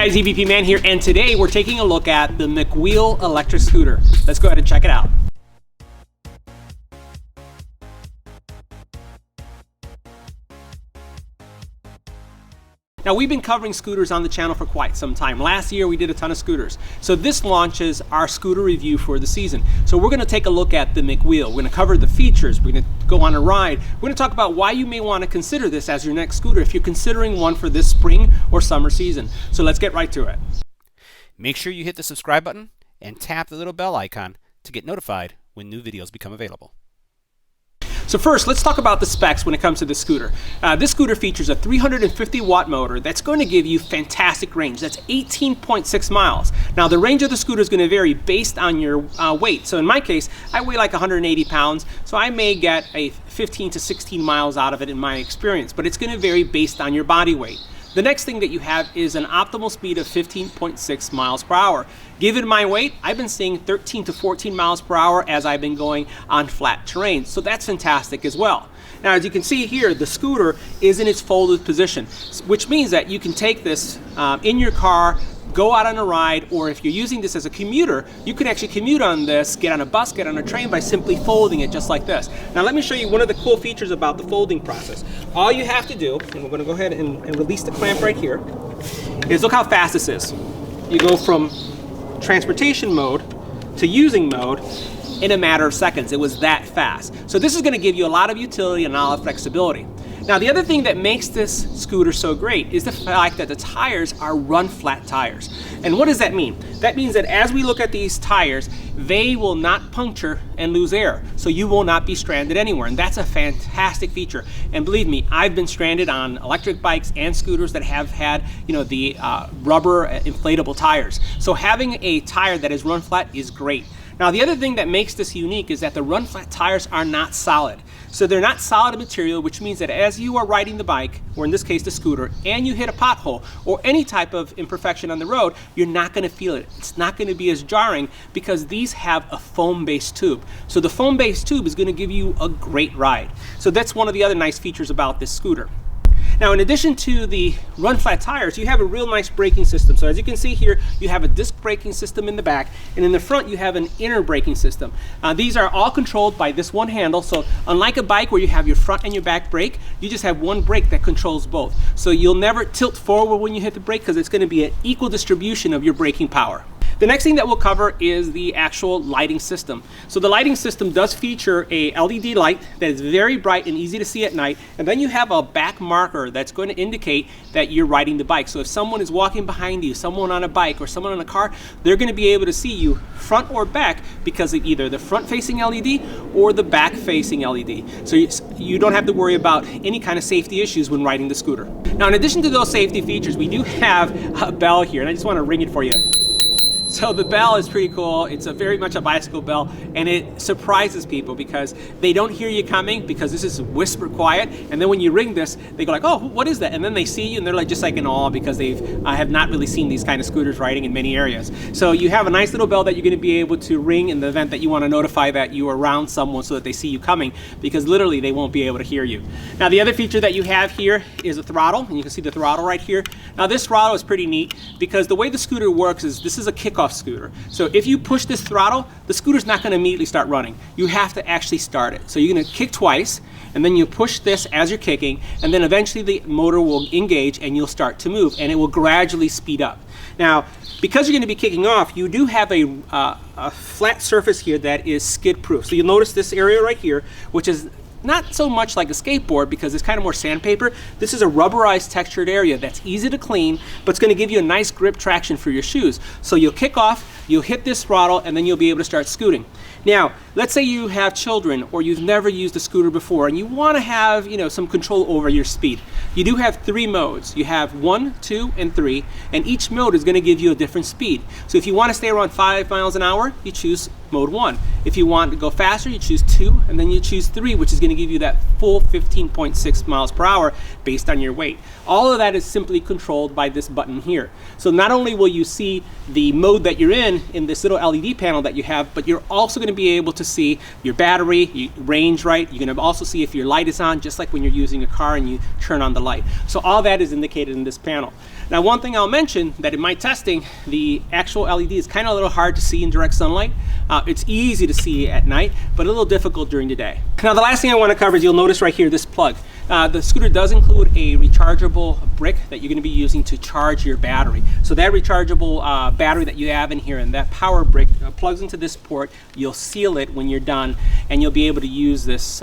guys, EBPMAN here, and today we're taking a look at the MACWHEEL electric scooter. Let's go ahead and check it out. Now, we've been covering scooters on the channel for quite some time. Last year, we did a ton of scooters. So this launches our scooter review for the season. So we're gonna take a look at the MACWHEEL. We're gonna cover the features. We're gonna go on a ride. We're gonna talk about why you may wanna consider this as your next scooter if you're considering one for this spring or summer season. So let's get right to it. Make sure you hit the subscribe button and tap the little bell icon to get notified when new videos become available. So first, let's talk about the specs when it comes to this scooter. This scooter features a 350 watt motor that's going to give you fantastic range. That's 18.6 miles. Now, the range of the scooter is going to vary based on your weight. So in my case, I weigh like 180 pounds, so I may get a 15 to 16 miles out of it in my experience, but it's going to vary based on your body weight. The next thing that you have is an optimal speed of 15.6 miles per hour. Given my weight, I've been seeing 13 to 14 miles per hour as I've been going on flat terrain, so that's fantastic as well. Now, as you can see here, the scooter is in its folded position, which means that you can take this in your car, go out on a ride, or if you're using this as a commuter, you can actually commute on this, get on a bus, get on a train by simply folding it just like this. Now let me show you one of the cool features about the folding process. All you have to do, and we're gonna go ahead and release the clamp right here, is look how fast this is. You go from transportation mode to using mode in a matter of seconds. It was that fast. So this is gonna give you a lot of utility and a lot of flexibility. Now, the other thing that makes this scooter so great is the fact that the tires are run flat tires. And what does that mean? That means that as we look at these tires, they will not puncture and lose air. So you will not be stranded anywhere. And that's a fantastic feature. And believe me, I've been stranded on electric bikes and scooters that have had, the rubber inflatable tires. So having a tire that is run flat is great. Now, the other thing that makes this unique is that the run flat tires are not solid. So they're not solid material, which means that as you are riding the bike, or in this case the scooter, and you hit a pothole or any type of imperfection on the road, you're not gonna feel it. It's not gonna be as jarring because these have a foam-based tube. So the foam-based tube is gonna give you a great ride. So that's one of the other nice features about this scooter. Now, in addition to the run flat tires, you have a real nice braking system. So as you can see here, you have a disc braking system in the back, and in the front you have an inner braking system. These are all controlled by this one handle. So unlike a bike where you have your front and your back brake, you just have one brake that controls both. So you'll never tilt forward when you hit the brake because it's going to be an equal distribution of your braking power. The next thing that we'll cover is the actual lighting system. So the lighting system does feature a LED light that is very bright and easy to see at night, and then you have a back marker that's going to indicate that you're riding the bike. So if someone is walking behind you, someone on a bike or someone in a car, they're going to be able to see you front or back because of either the front facing LED or the back facing LED. So you don't have to worry about any kind of safety issues when riding the scooter. Now, in addition to those safety features, we do have a bell here, and I just want to ring it for you. So the bell is pretty cool. It's very much a bicycle bell, and it surprises people because they don't hear you coming because this is whisper quiet. And then when you ring this, they go like, "Oh, what is that?" And then they see you, and they're like just like in awe because they have not really seen these kind of scooters riding in many areas. So you have a nice little bell that you're going to be able to ring in the event that you want to notify that you are around someone so that they see you coming, because literally they won't be able to hear you. Now, the other feature that you have here is a throttle, and you can see the throttle right here. Now, this throttle is pretty neat because the way the scooter works is this is a kickoff scooter. So if you push this throttle, the scooter's not going to immediately start running. You have to actually start it. So you're going to kick twice, and then you push this as you're kicking, and then eventually the motor will engage and you'll start to move, and it will gradually speed up. Now, because you're going to be kicking off, you do have a flat surface here that is skid proof. So you'll notice this area right here, which is not so much like a skateboard because it's kind of more sandpaper. This is a rubberized textured area that's easy to clean, but it's going to give you a nice grip traction for your shoes. So you'll kick off, you'll hit this throttle, and then you'll be able to start scooting. Now, let's say you have children or you've never used a scooter before and you want to have, some control over your speed. You do have 3 modes. You have 1, 2, and 3, and each mode is going to give you a different speed. So if you want to stay around 5 miles an hour, you choose mode 1. If you want to go faster, you choose 2, and then you choose 3, which is going to give you that full 15.6 miles per hour based on your weight. All of that is simply controlled by this button here. So not only will you see the mode that you're in this little LED panel that you have, but you're also going to be able to see your battery, range, right? You're going to also see if your light is on, just like when you're using a car and you turn on the light. So all that is indicated in this panel. Now, one thing I'll mention, that in my testing, the actual LED is kind of a little hard to see in direct sunlight. It's easy to see at night, but a little difficult during the day. Now, the last thing I want to cover is you'll notice right here this plug. The scooter does include a rechargeable brick that you're going to be using to charge your battery. So that rechargeable battery that you have in here, and that power brick plugs into this port. You'll seal it when you're done, and you'll be able to use this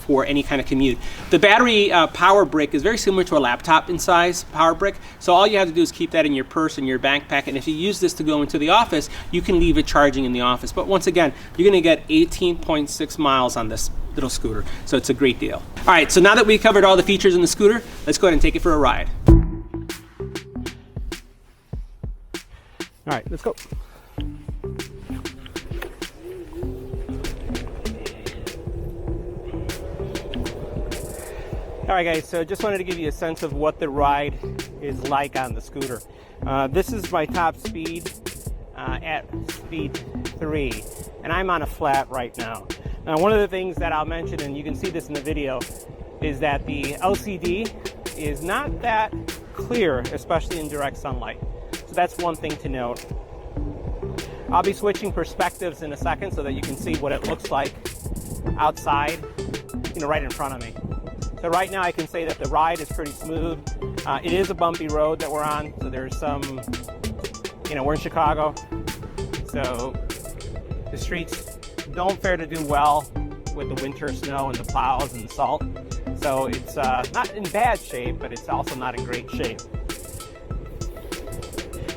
for any kind of commute. The battery power brick is very similar to a laptop in size power brick. So all you have to do is keep that in your purse, in your backpack, and if you use this to go into the office, you can leave it charging in the office. But once again, you're going to get 18.6 miles on this little scooter, so it's a great deal. All right, so now that we covered all the features in the scooter, let's go ahead and take it for a ride. All right, let's go. All right, guys, so just wanted to give you a sense of what the ride is like on the scooter. This is my top speed at speed 3, and I'm on a flat right now. Now, one of the things that I'll mention, and you can see this in the video, is that the LCD is not that clear, especially in direct sunlight. So that's one thing to note. I'll be switching perspectives in a second so that you can see what it looks like outside, right in front of me. So right now I can say that the ride is pretty smooth. It is a bumpy road that we're on, so there's some, we're in Chicago, so the streets don't fare to do well with the winter snow and the plows and the salt. So it's not in bad shape, but it's also not in great shape.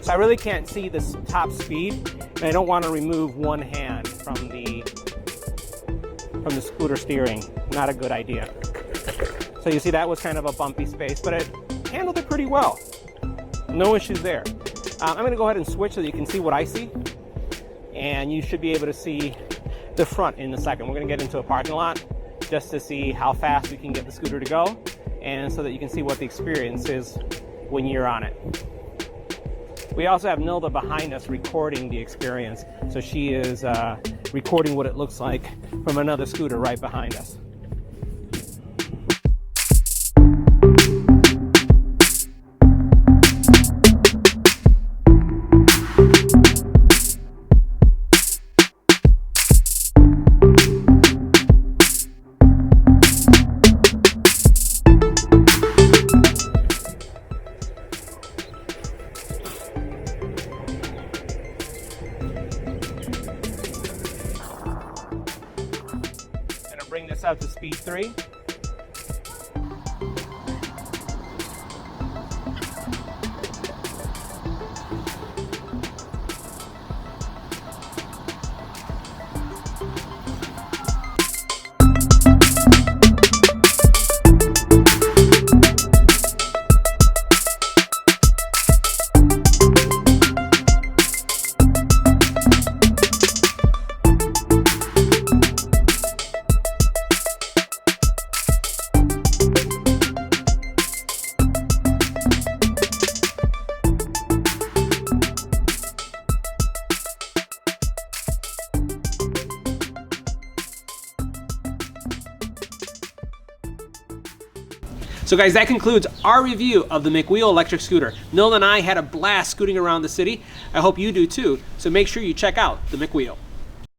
So I really can't see this top speed, and I don't want to remove one hand from the scooter steering. Not a good idea. So you see that was kind of a bumpy space, but it handled it pretty well. No issues there. I'm going to go ahead and switch so that you can see what I see, and you should be able to see the front in a second. We're going to get into a parking lot just to see how fast we can get the scooter to go, and so that you can see what the experience is when you're on it. We also have Nilda behind us recording the experience, so she is recording what it looks like from another scooter right behind us. Bring this up to speed 3. So guys, that concludes our review of the MACWHEEL electric scooter. Nilda and I had a blast scooting around the city. I hope you do too. So make sure you check out the MACWHEEL.